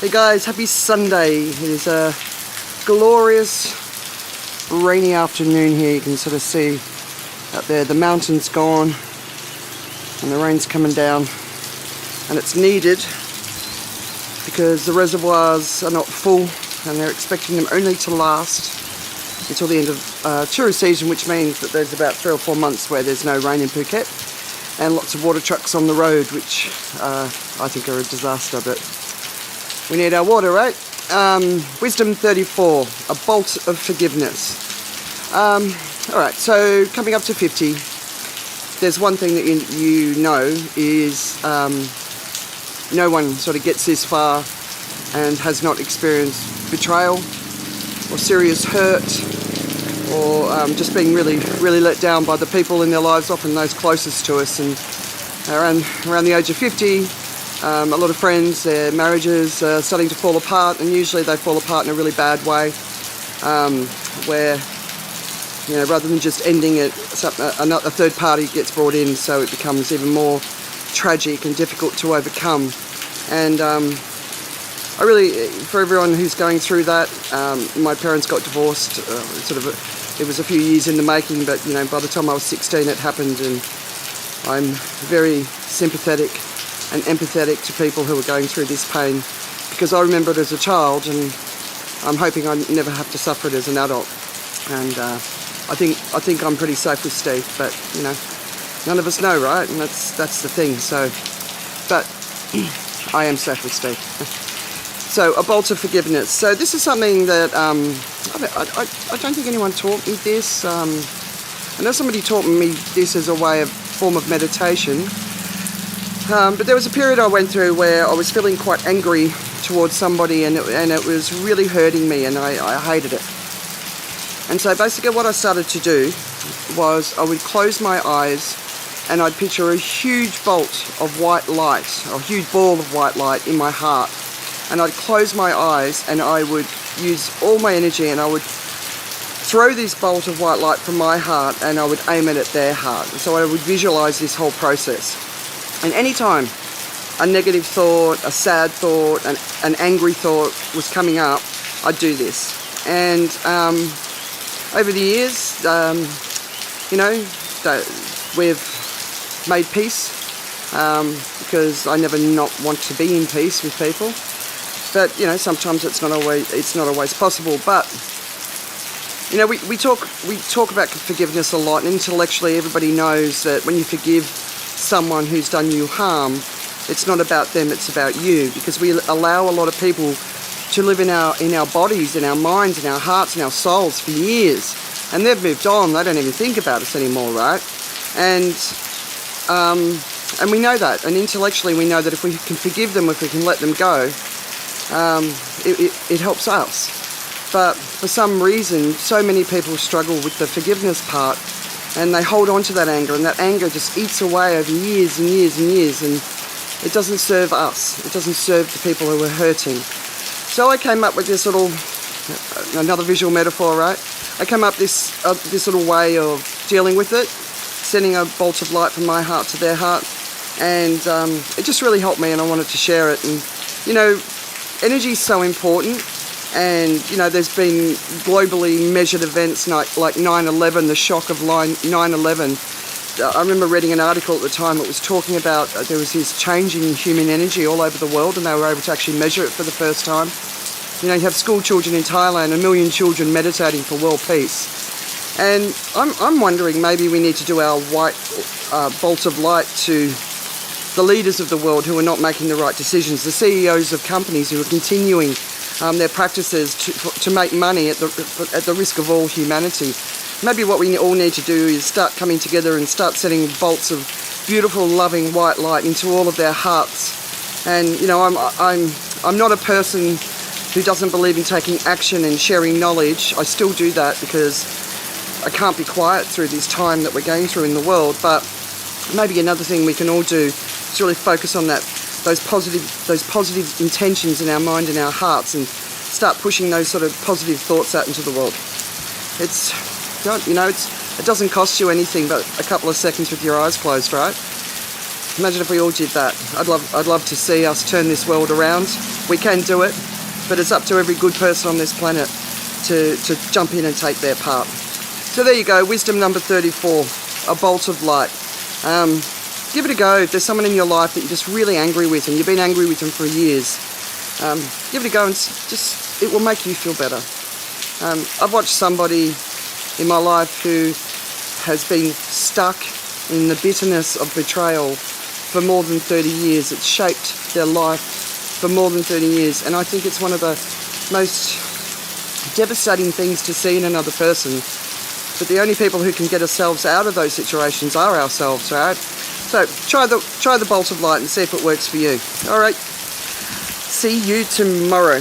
Hey guys, happy Sunday. It is a glorious rainy afternoon here. You can sort of see out there the mountain's gone and the rain's coming down, and it's needed because the reservoirs are not full and they're expecting them only to last until the end of tourist season, which means that there's about 3 or 4 months where there's no rain in Phuket and lots of water trucks on the road, which I think are a disaster, but we need our water, right? Wisdom 34, a bolt of forgiveness. Alright, so coming up to 50, there's one thing that you know is no one sort of gets this far and has not experienced betrayal or serious hurt or just being really let down by the people in their lives, often those closest to us. And around the age of 50, a lot of friends, their marriages are starting to fall apart, and usually they fall apart in a really bad way, where, you know, rather than just ending it, a third party gets brought in, so it becomes even more tragic and difficult to overcome. And I really, for everyone who's going through that, my parents got divorced, it was a few years in the making, but you know, by the time I was 16 it happened, and I'm very sympathetic and empathetic to people who are going through this pain, because I remember it as a child, and I'm hoping I never have to suffer it as an adult. And I think I'm pretty safe with Steve, but you know, none of us know, right? And that's the thing. So, but I am safe with Steve. So, a bolt of forgiveness. So this is something that I don't think anyone taught me this. I know somebody taught me this as a form of meditation. But there was a period I went through where I was feeling quite angry towards somebody, and it was really hurting me, and I hated it. And so basically what I started to do was I would close my eyes and I'd picture a huge bolt of white light, or a huge ball of white light in my heart. And I'd close my eyes and I would use all my energy and I would throw this bolt of white light from my heart and I would aim it at their heart. So I would visualize this whole process. And anytime a negative thought, a sad thought, an angry thought was coming up, I'd do this. And over the years, you know, we've made peace, because I never not want to be in peace with people. But you know, sometimes it's not always possible. But you know, we talk about forgiveness a lot, and intellectually everybody knows that when you forgive someone who's done you harm, it's not about them, it's about you, because we allow a lot of people to live in our bodies, in our minds, in our hearts, in our souls for years, and they've moved on. They don't even think about us anymore, right? And we know that, and intellectually we know that if we can forgive them, if we can let them go, it helps us. But for some reason, so many people struggle with the forgiveness part, and they hold on to that anger, and that anger just eats away over years and years and years, and it doesn't serve us. It doesn't serve the people who are hurting. So I came up with this another visual metaphor, right? I came up this little way of dealing with it, sending a bolt of light from my heart to their heart, and it just really helped me, and I wanted to share it. And you know, energy is so important. And you know, there's been globally measured events like 9/11, the shock of 9/11. I remember reading an article at the time that was talking about there was this change in human energy all over the world, and they were able to actually measure it for the first time. You know, you have school children in Thailand, 1 million children meditating for world peace. And I'm wondering, maybe we need to do our white bolt of light to the leaders of the world who are not making the right decisions, the CEOs of companies who are continuing their practices to make money at the risk of all humanity. Maybe what we all need to do is start coming together and start sending bolts of beautiful, loving white light into all of their hearts. And you know, I'm not a person who doesn't believe in taking action and sharing knowledge. I still do that because I can't be quiet through this time that we're going through in the world. But maybe another thing we can all do is really focus on those positive intentions in our mind and our hearts, and start pushing those sort of positive thoughts out into the world. It doesn't cost you anything but a couple of seconds with your eyes closed, right? Imagine if we all did that. I'd love to see us turn this world around. We can do it, but it's up to every good person on this planet to jump in and take their part. So there you go, wisdom number 34, a bolt of light. Give it a go. If there's someone in your life that you're just really angry with and you've been angry with them for years, give it a go and it will make you feel better. I've watched somebody in my life who has been stuck in the bitterness of betrayal for more than 30 years. It's shaped their life for more than 30 years, and I think it's one of the most devastating things to see in another person. But the only people who can get ourselves out of those situations are ourselves, right? So try the bolt of light and see if it works for you. All right, see you tomorrow.